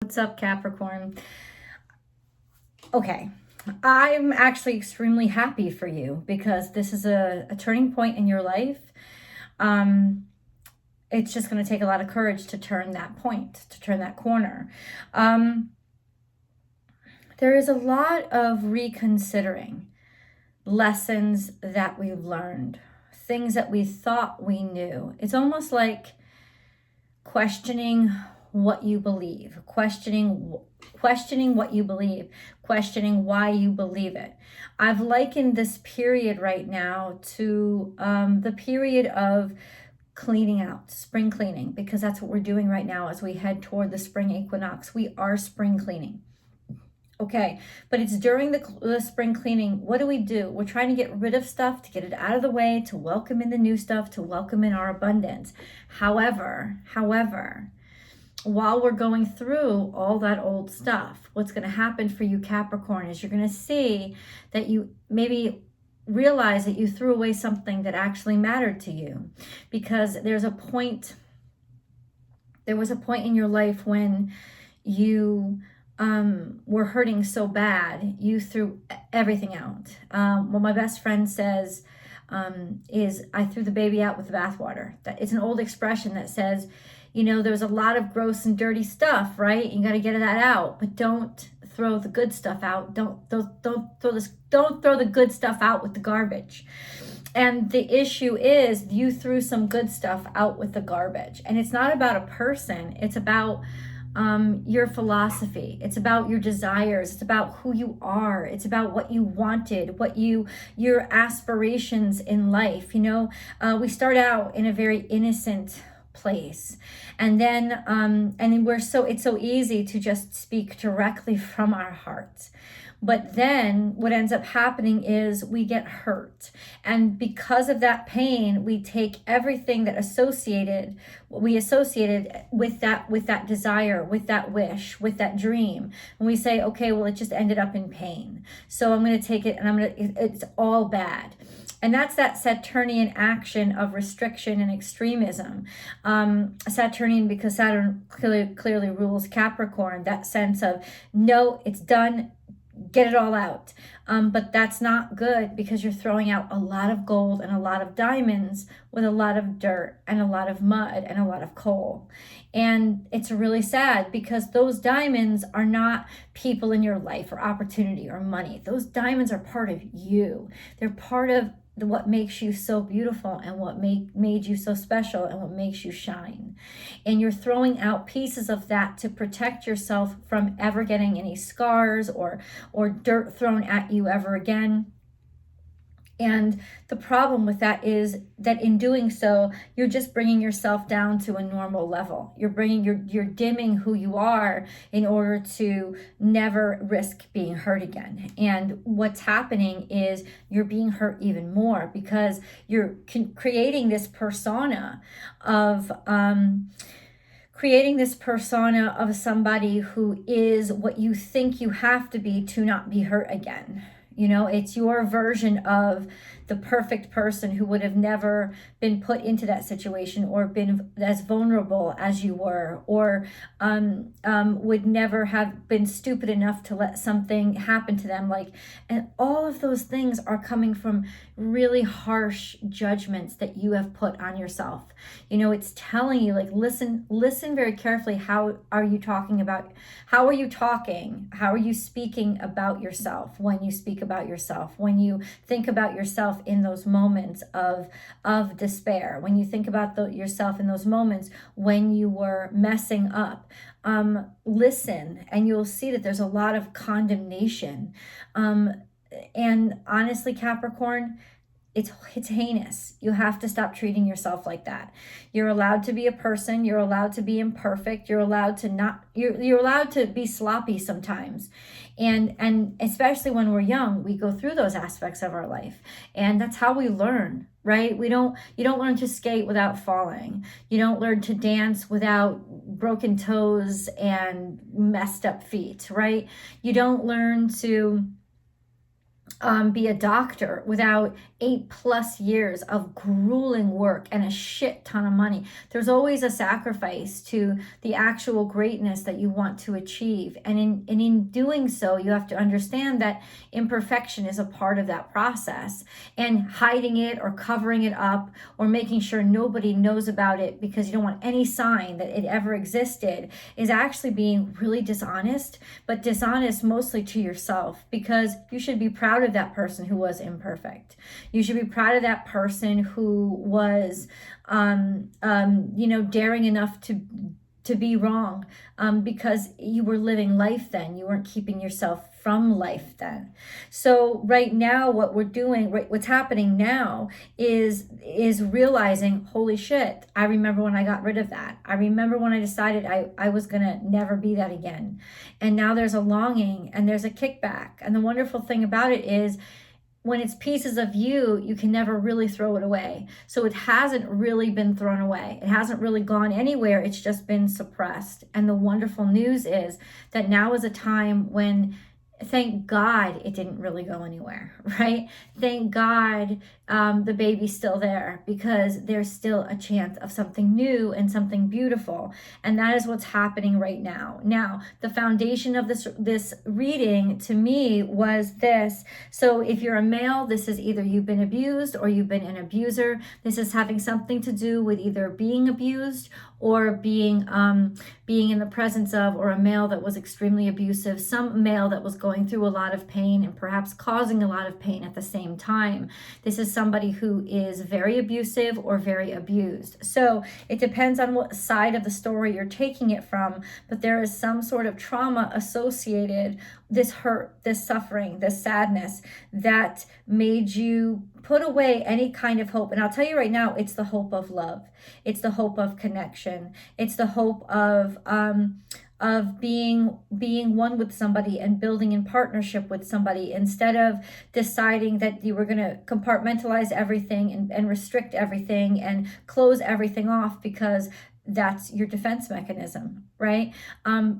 What's up, Capricorn? Okay, I'm actually extremely happy for you because this is a turning point in your life. It's just going to take a lot of courage to turn that point, to turn that corner. There is a lot of reconsidering lessons that we've learned, things that we thought we knew. It's almost like questioning what you believe, questioning what you believe, questioning why you believe it. I've likened this period right now to the period of cleaning out, spring cleaning, because that's what we're doing right now as we head toward the spring equinox. We are spring cleaning. Okay, but it's during the spring cleaning. What do? We're trying to get rid of stuff, to get it out of the way, to welcome in the new stuff, to welcome in our abundance. However, while we're going through all that old stuff, what's going to happen for you, Capricorn, is you're going to see that you maybe realize that you threw away something that actually mattered to you, because there was a point in your life when you were hurting so bad, you threw everything out. What my best friend says is, I threw the baby out with the bathwater. It's an old expression that says, there's a lot of gross and dirty stuff, right? You got to get that out, but don't throw the good stuff out. Don't throw the good stuff out with the garbage. And the issue is, you threw some good stuff out with the garbage. And it's not about a person. It's about your philosophy. It's about your desires. It's about who you are. It's about what you wanted, your aspirations in life. We start out in a very innocent place, and then it's so easy to just speak directly from our hearts. But then what ends up happening is we get hurt. And because of that pain, we take everything that we associated with that desire, with that wish, with that dream. And we say, okay, well, it just ended up in pain. So I'm going to take it and it's all bad. And that's that Saturnian action of restriction and extremism. Saturnian, because Saturn clearly rules Capricorn, that sense of, no, it's done, get it all out. But that's not good, because you're throwing out a lot of gold and a lot of diamonds with a lot of dirt and a lot of mud and a lot of coal. And it's really sad, because those diamonds are not people in your life or opportunity or money. Those diamonds are part of you. They're part of what makes you so beautiful, and what made you so special, and what makes you shine. And you're throwing out pieces of that to protect yourself from ever getting any scars or dirt thrown at you ever again. And the problem with that is that in doing so, you're just bringing yourself down to a normal level. You're dimming who you are in order to never risk being hurt again. And what's happening is you're being hurt even more, because you're creating this persona of somebody who is what you think you have to be to not be hurt again. It's your version of the perfect person who would have never been put into that situation, or been as vulnerable as you were, or would never have been stupid enough to let something happen to them. And all of those things are coming from really harsh judgments that you have put on yourself. It's telling you, listen very carefully. How are you talking? How are you speaking about yourself when you speak about yourself, when you think about yourself in those moments of despair, when you think about yourself in those moments when you were messing up? Listen, and you'll see that there's a lot of condemnation. And honestly, Capricorn, it's heinous. You have to stop treating yourself like that. You're allowed to be a person. You're allowed to be imperfect. You're allowed to be sloppy sometimes. And especially when we're young, we go through those aspects of our life. And that's how we learn, right? You don't learn to skate without falling. You don't learn to dance without broken toes and messed up feet, right? You don't learn to be a doctor without 8+ years of grueling work and a shit ton of money. There's always a sacrifice to the actual greatness that you want to achieve. And in doing so, you have to understand that imperfection is a part of that process. And hiding it or covering it up or making sure nobody knows about it because you don't want any sign that it ever existed is actually being really dishonest, but dishonest mostly to yourself, because you should be proud of that person who was imperfect. You should be proud of that person who was, daring enough to be wrong, because you were living life then. You weren't keeping yourself from life then. So right now, what we're doing, what's happening now is realizing, holy shit, I remember when I got rid of that. I remember when I decided I was gonna never be that again. And now there's a longing and there's a kickback. And the wonderful thing about it is, when it's pieces of you, you can never really throw it away. So it hasn't really been thrown away. It hasn't really gone anywhere. It's just been suppressed. And the wonderful news is that now is a time when, thank God, it didn't really go anywhere, right? Thank God the baby's still there, because there's still a chance of something new and something beautiful. And that is what's happening right now. Now, the foundation of this reading to me was this. So if you're a male, this is either you've been abused or you've been an abuser. This is having something to do with either being abused or being in the presence of, or a male that was extremely abusive, some male that was going through a lot of pain and perhaps causing a lot of pain at the same time. This is somebody who is very abusive or very abused. So it depends on what side of the story you're taking it from, but there is some sort of trauma associated, this hurt, this suffering, this sadness that made you put away any kind of hope. And I'll tell you right now, it's the hope of love. It's the hope of connection. It's the hope of being one with somebody and building in partnership with somebody, instead of deciding that you were going to compartmentalize everything and restrict everything and close everything off because that's your defense mechanism, right?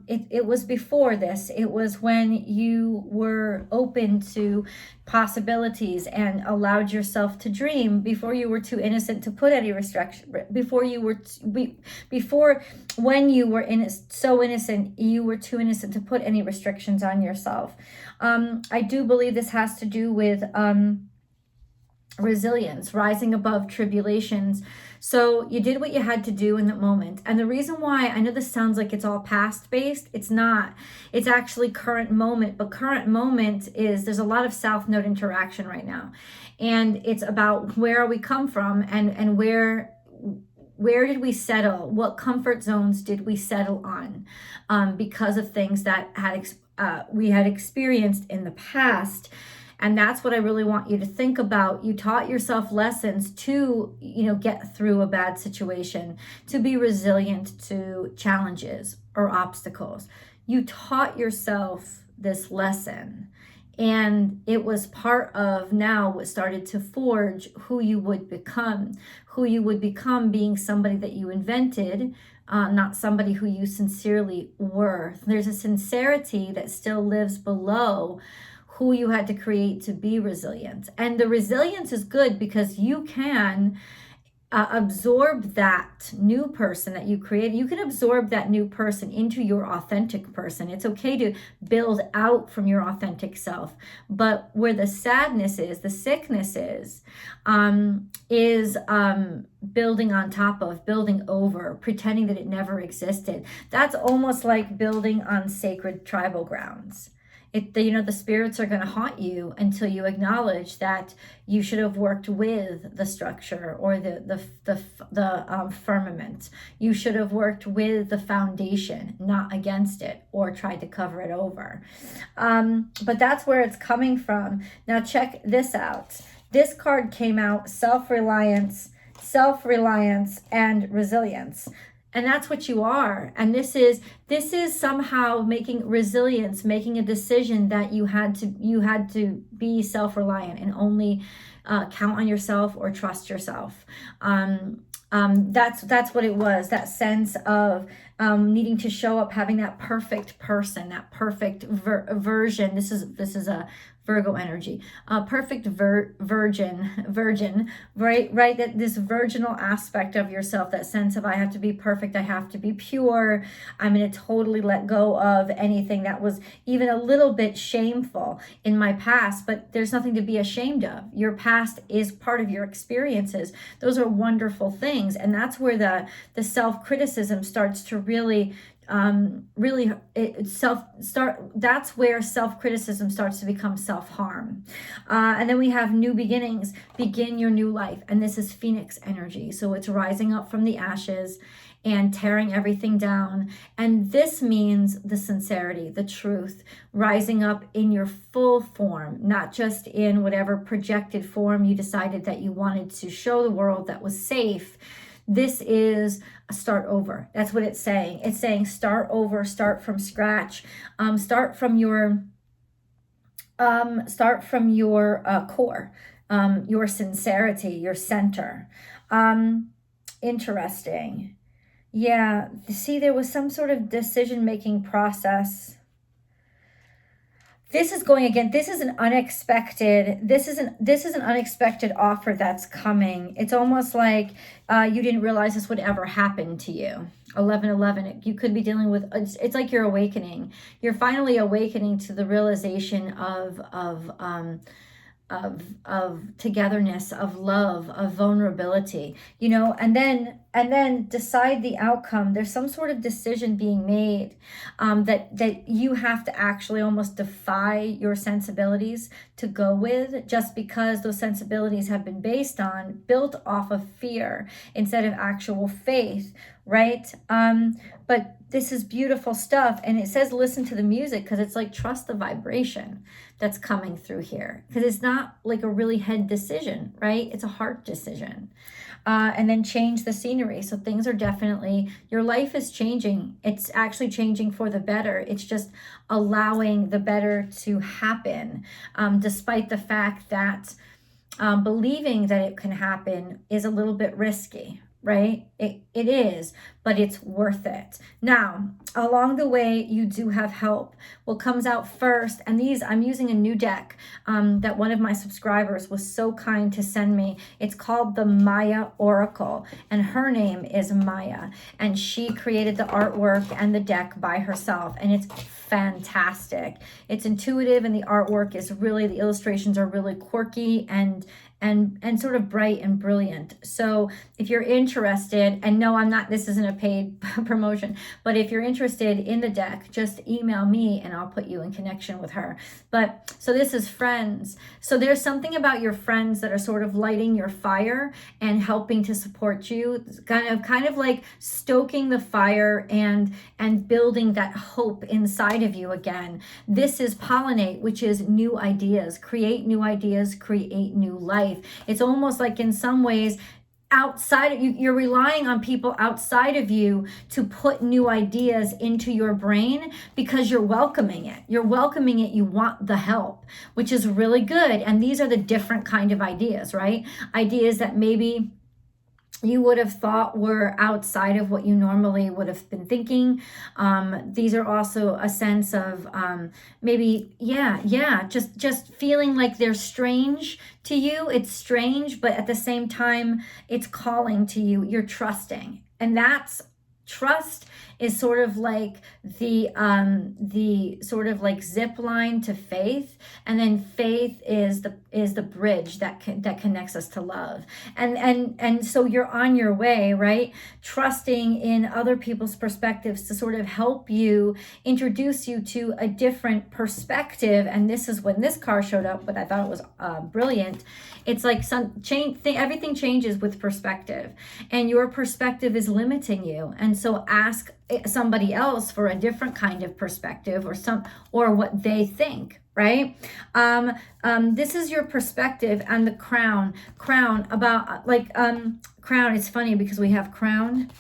It was before this. It was when you were open to possibilities and allowed yourself to dream, before you were too innocent to put any restriction, when you were so innocent, you were too innocent to put any restrictions on yourself. I do believe this has to do with resilience, rising above tribulations. So you did what you had to do in that moment. And the reason why, I know this sounds like it's all past based, it's not. It's actually current moment. But current moment is, there's a lot of south node interaction right now. And it's about where we come from and where did we settle? What comfort zones did we settle on because of things that we had experienced in the past? And that's what I really want you to think about. You taught yourself lessons to, get through a bad situation, to be resilient to challenges or obstacles. You taught yourself this lesson, and it was part of now what started to forge who you would become being somebody that you invented, not somebody who you sincerely were. There's a sincerity that still lives below who you had to create to be resilient. And the resilience is good because you can absorb that new person that you created. You can absorb that new person into your authentic person. It's okay to build out from your authentic self. But where the sadness is, the sickness is building on top of, building over, pretending that it never existed. That's almost like building on sacred tribal grounds. The spirits are going to haunt you until you acknowledge that you should have worked with the structure or the firmament. You should have worked with the foundation, not against it, or tried to cover it over. But that's where it's coming from. Now check this out. This card came out: self-reliance, and resilience. And that's what you are. And this is somehow making resilience, making a decision that you had to be self-reliant and only count on yourself or trust yourself. That's what it was. That sense of needing to show up, having that perfect person, that perfect version. This is a Virgo energy, perfect virgin, right? That this virginal aspect of yourself, that sense of I have to be perfect, I have to be pure. I'm going to totally let go of anything that was even a little bit shameful in my past, but there's nothing to be ashamed of. Your past is part of your experiences. Those are wonderful things. And that's where the self-criticism starts to really that's where self-criticism starts to become self-harm. And then we have new beginnings, begin your new life. And this is Phoenix energy. So it's rising up from the ashes and tearing everything down. And this means the sincerity, the truth, rising up in your full form, not just in whatever projected form you decided that you wanted to show the world that was safe. This is a start over. That's what it's saying. It's saying start over, start from scratch, start from your core, your sincerity, your center. Interesting. Yeah. See, there was some sort of decision-making process. This is going again. This is an unexpected offer that's coming. It's almost like you didn't realize this would ever happen to you. 1111. You could be dealing with. It's like you're awakening. You're finally awakening to the realization of togetherness, of love, of vulnerability, and then decide the outcome. There's some sort of decision being made that you have to actually almost defy your sensibilities to go with, just because those sensibilities have been built off of fear instead of actual faith, right? But this is beautiful stuff. And it says, listen to the music, because it's like, trust the vibration that's coming through here. Because it's not like a really head decision, right? It's a heart decision. And then change the scenery. So things are definitely, your life is changing. It's actually changing for the better. It's just allowing the better to happen, despite the fact that believing that it can happen is a little bit risky, right? It is, but it's worth it. Now, along the way, you do have help. What comes out first, and these, I'm using a new deck that one of my subscribers was so kind to send me. It's called the Maya Oracle, and her name is Maya, and she created the artwork and the deck by herself, and it's fantastic. It's intuitive, and the artwork is really, the illustrations are really quirky and sort of bright and brilliant. So if you're interested, and no, this isn't a paid promotion, but if you're interested in the deck, just email me and I'll put you in connection with her. But so this is friends. So there's something about your friends that are sort of lighting your fire and helping to support you, kind of like stoking the fire and building that hope inside of you again. This is pollinate, which is new ideas, create new life. It's almost like in some ways outside of you, you're relying on people outside of you to put new ideas into your brain because you're welcoming it. You want the help, which is really good. And these are the different kind of ideas, right? Ideas that maybe you would have thought were outside of what you normally would have been thinking. These are also a sense of just feeling like they're strange to you. It's strange, but at the same time, it's calling to you. You're trusting. And that's trust is sort of like the sort of like zip line to faith, and then faith is the bridge that connects us to love, and so you're on your way, right? Trusting in other people's perspectives to sort of help you, introduce you to a different perspective. And this is when this card showed up, but I thought it was brilliant. It's like everything changes with perspective, and your perspective is limiting you, and so ask somebody else for a different kind of perspective or what they think, right? This is your perspective. And the crown about crown. It's funny because we have crown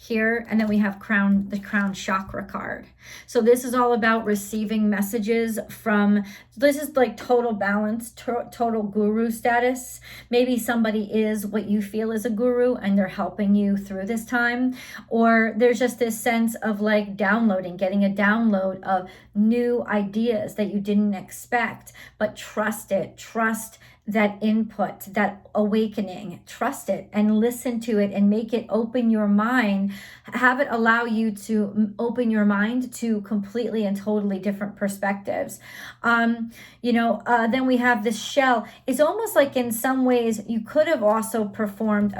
here, and then we have the crown chakra card. So this is all about receiving messages from, this is like total balance, total guru status. Maybe somebody is what you feel is a guru and they're helping you through this time, or there's just this sense of like downloading, getting a download of new ideas that you didn't expect, but trust it, trust that input, that awakening, trust it and listen to it and make it open your mind, have it allow you to open your mind to completely and totally different perspectives. Then we have this shell. It's almost like in some ways you could have also performed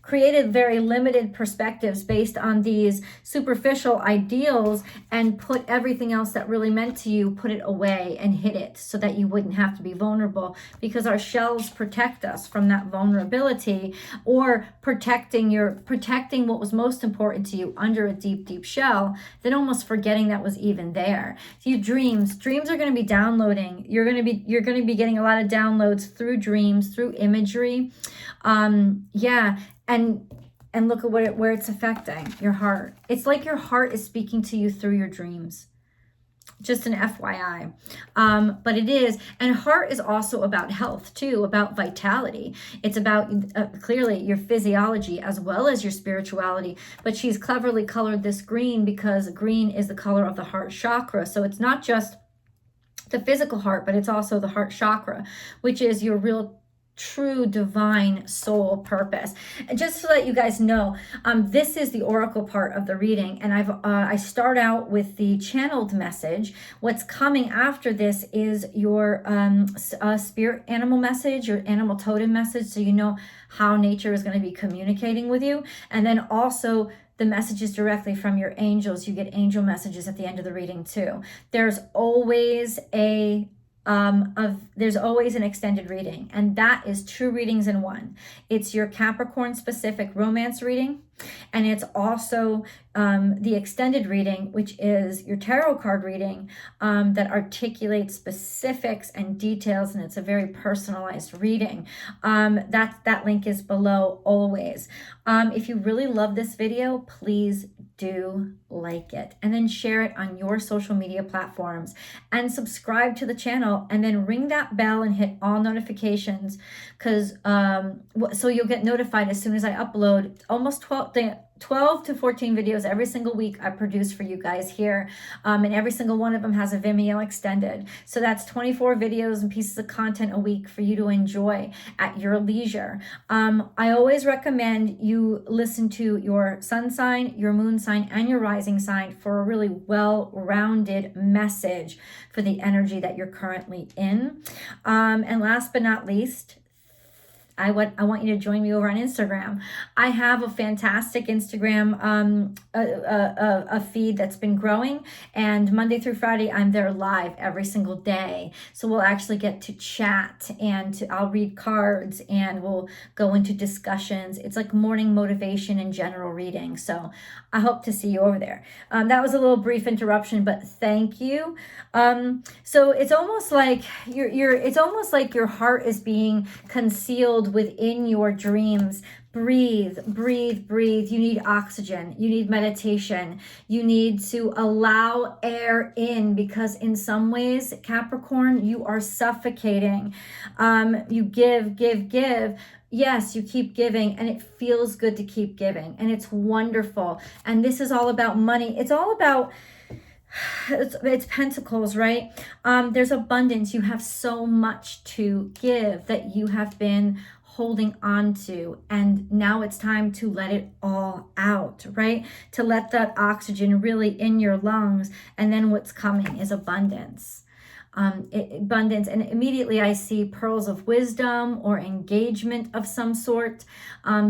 created very limited perspectives based on these superficial ideals and put everything else that really meant to you, put it away and hid it so that you wouldn't have to be vulnerable, because our shells protect us from that vulnerability, or protecting what was most important to you under a deep, deep shell, then almost forgetting that was even there. So dreams are going to be downloading. You're going to be getting a lot of downloads through dreams, through imagery. And look at where it's affecting your heart. It's like your heart is speaking to you through your dreams. Just an FYI. But it is. And heart is also about health too, about vitality. It's about clearly your physiology as well as your spirituality. But she's cleverly colored this green because green is the color of the heart chakra. So it's not just the physical heart, but it's also the heart chakra, which is your real true divine soul purpose. And just to let you guys know, this is the oracle part of the reading, and I start out with the channeled message. What's coming after this is your spirit animal message, your animal totem message, so you know how nature is going to be communicating with you. And then also the messages directly from your angels. You get angel messages at the end of the reading too. There's always there's always an extended reading, and that is 2 readings in one. It's your Capricorn specific romance reading, and it's also the extended reading, which is your tarot card reading that articulates specifics and details, and it's a very personalized reading. That link is below always. If you really love this video, please do like it, and then share it on your social media platforms, and subscribe to the channel, and then ring that bell and hit all notifications, because so you'll get notified as soon as I upload. Almost 12 to 14 videos every single week I produce for you guys here, and every single one of them has a Vimeo extended. So that's 24 videos and pieces of content a week for you to enjoy at your leisure. I always recommend you listen to your sun sign, your moon sign, and your rising sign for a really well-rounded message for the energy that you're currently in. And last but not least, I want you to join me over on Instagram. I have a fantastic Instagram a feed that's been growing, and Monday through Friday I'm there live every single day. So we'll actually get to chat, and I'll read cards, and we'll go into discussions. It's like morning motivation and general reading. So I hope to see you over there. That was a little brief interruption, but thank you. So it's almost like your heart is being concealed within your dreams. Breathe, breathe, breathe. You need oxygen. You need meditation. You need to allow air in, because in some ways, Capricorn, you are suffocating. You give. Yes, you keep giving, and it feels good to keep giving, and it's wonderful. And this is all about money. It's all about it's pentacles, right? There's abundance. You have so much to give that you have been holding on to, and now it's time to let it all out, right? To let that oxygen really in your lungs, and then what's coming is abundance. Abundance, and immediately I see pearls of wisdom or engagement of some sort.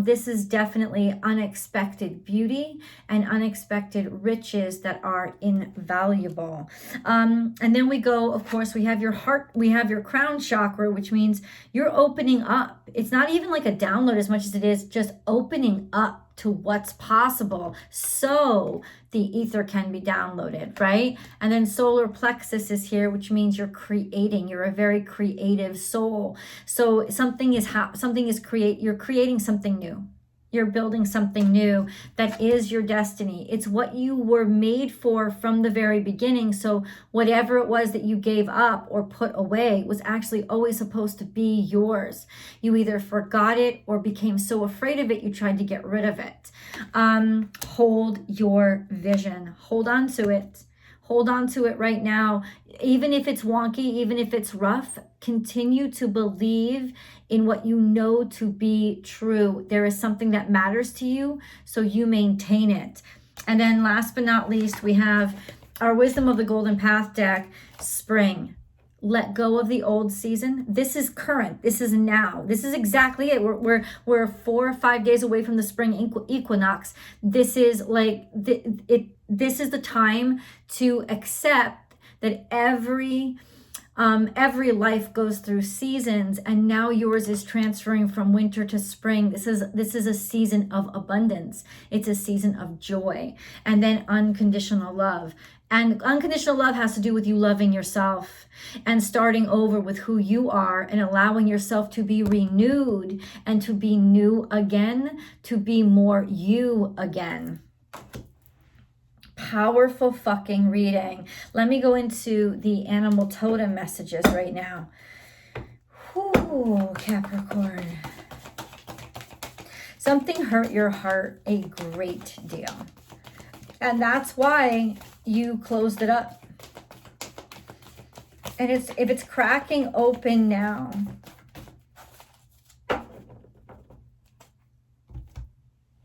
This is definitely unexpected beauty and unexpected riches that are invaluable. And then we go, of course, we have your heart, we have your crown chakra, which means you're opening up. It's not even like a download as much as it is just opening up to what's possible, so the ether can be downloaded, right? And then solar plexus is here, which means you're creating. You're a very creative soul. So you're creating something new. You're building something new that is your destiny. It's what you were made for from the very beginning. So whatever it was that you gave up or put away was actually always supposed to be yours. You either forgot it or became so afraid of it, you tried to get rid of it. Hold your vision. Hold on to it. Hold on to it right now. Even if it's wonky, even if it's rough, continue to believe in what you know to be true. There is something that matters to you, so you maintain it. And then last but not least, we have our Wisdom of the Golden Path deck, Spring. Let go of the old season. This is current. This is now. This is exactly it. We're 4 or 5 days away from the spring equinox. This is like this is the time to accept that every life goes through seasons, and now yours is transferring from winter to spring. This is a season of abundance. It's a season of joy, and then unconditional love. And unconditional love has to do with you loving yourself and starting over with who you are and allowing yourself to be renewed and to be new again, to be more you again. Powerful fucking reading. Let me go into the animal totem messages right now. Whoo, Capricorn. Something hurt your heart a great deal. And that's why you closed it up. And if it's cracking open now,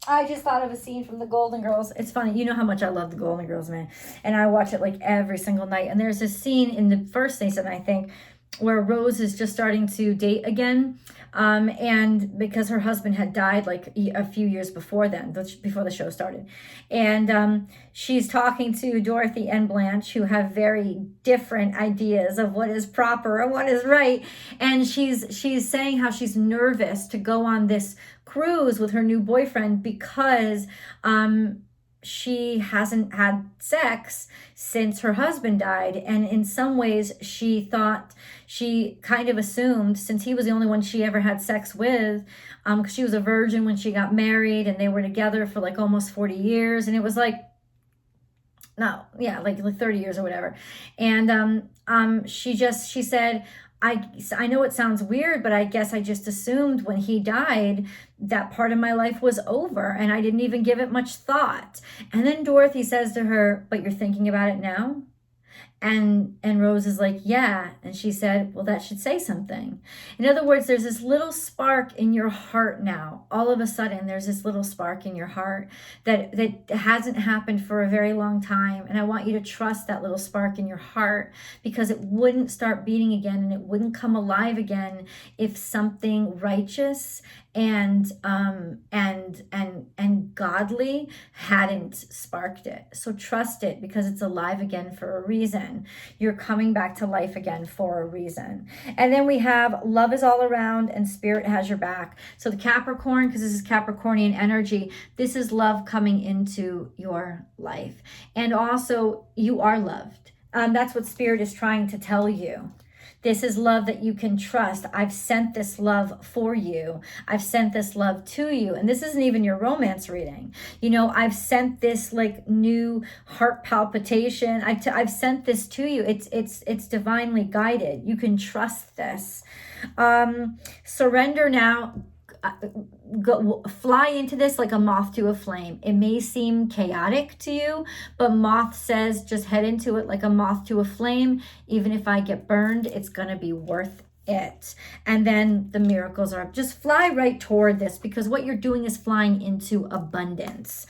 I just thought of a scene from the Golden Girls. It's funny, you know how much I love the Golden Girls, man. And I watch it like every single night. And there's a scene in the first season, I think, where Rose is just starting to date again. And because her husband had died like a few years before then, before the show started. And she's talking to Dorothy and Blanche, who have very different ideas of what is proper and what is right. And she's saying how she's nervous to go on this cruise with her new boyfriend because she hasn't had sex since her husband died. And in some ways she kind of assumed, since he was the only one she ever had sex with, because she was a virgin when she got married and they were together for like almost 40 years. And it was like, no, yeah, like 30 years or whatever. And she said, I know it sounds weird, but I guess I just assumed when he died that part of my life was over and I didn't even give it much thought. And then Dorothy says to her, but you're thinking about it now? And Rose is like, yeah. And she said, well, that should say something. In other words, there's this little spark in your heart now. All of a sudden, there's this little spark in your heart that hasn't happened for a very long time. And I want you to trust that little spark in your heart, because it wouldn't start beating again and it wouldn't come alive again if something righteous and godly hadn't sparked it. So trust it, because it's alive again for a reason. You're coming back to life again for a reason. And then we have love is all around and spirit has your back. So the Capricorn, because this is Capricornian energy, this is love coming into your life. And also you are loved. That's what spirit is trying to tell you. This is love that you can trust. I've sent this love for you. I've sent this love to you. And this isn't even your romance reading. You know, I've sent this like new heart palpitation. I've sent this to you. It's divinely guided. You can trust this. Surrender now. Fly into this like a moth to a flame. It may seem chaotic to you, but Moth says just head into it like a moth to a flame. Even if I get burned, it's gonna be worth it. And then the miracles are just fly right toward this, because what you're doing is flying into abundance.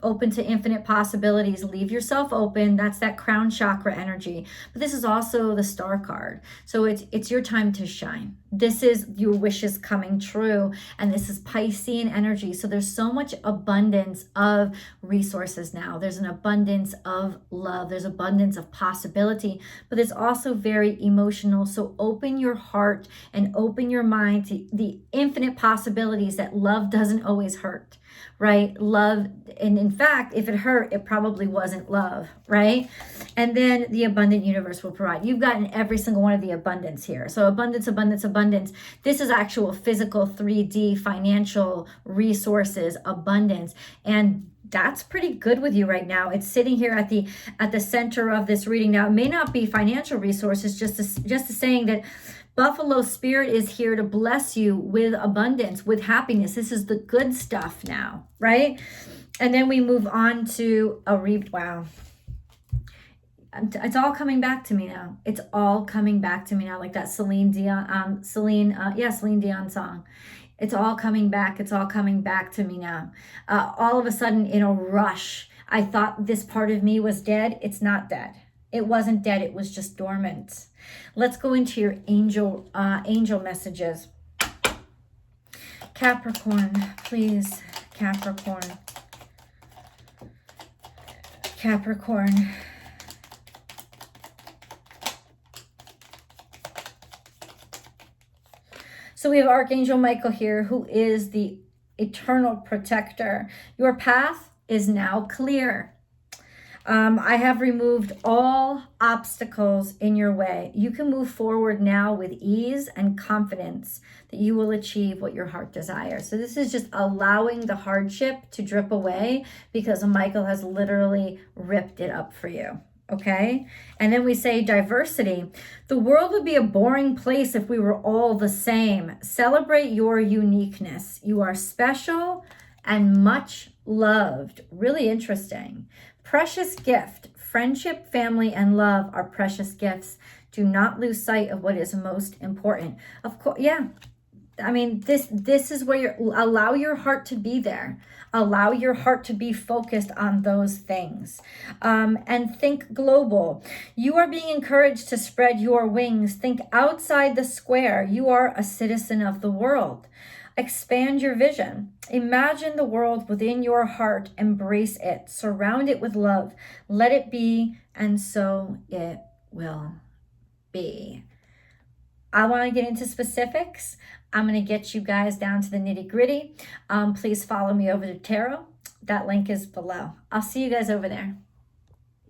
Open to infinite possibilities. Leave yourself open. That's that crown chakra energy. But this is also the star card. So it's your time to shine. This is your wishes coming true. And this is Piscean energy. So there's so much abundance of resources now. There's an abundance of love. There's abundance of possibility. But it's also very emotional. So open your heart and open your mind to the infinite possibilities that love doesn't always hurt. right? Love, and in fact, if it hurt, it probably wasn't love, right? And then the abundant universe will provide. You've gotten every single one of the abundance here. So abundance, abundance, abundance. This is actual physical 3D financial resources, abundance. And that's pretty good with you right now. It's sitting here at the center of this reading. Now, it may not be financial resources, just saying that Buffalo Spirit is here to bless you with abundance, with happiness. This is the good stuff now, right? And then we move on to a wow. It's all coming back to me now. It's all coming back to me now, like that Celine Dion song. It's all coming back. It's all coming back to me now. All of a sudden, in a rush, I thought this part of me was dead. It's not dead. It wasn't dead. It was just dormant. Let's go into your angel messages. Capricorn, please. Capricorn. Capricorn. So we have Archangel Michael here, who is the eternal protector. Your path is now clear. I have removed all obstacles in your way. You can move forward now with ease and confidence that you will achieve what your heart desires. So this is just allowing the hardship to drip away, because Michael has literally ripped it up for you. Okay. And then we say diversity. The world would be a boring place if we were all the same. Celebrate your uniqueness. You are special and much loved. Really interesting. Precious gift. Friendship, family, and love are precious gifts. Do not lose sight of what is most important. Of course, yeah. I mean, this is where allow your heart to be there. Allow your heart to be focused on those things. And think global. You are being encouraged to spread your wings. Think outside the square. You are a citizen of the world. Expand your vision. Imagine the world within your heart. Embrace it. Surround it with love. Let it be, and so it will be. I want to get into specifics. I'm going to get you guys down to the nitty gritty. Please follow me over to Tarot. That link is below. I'll see you guys over there.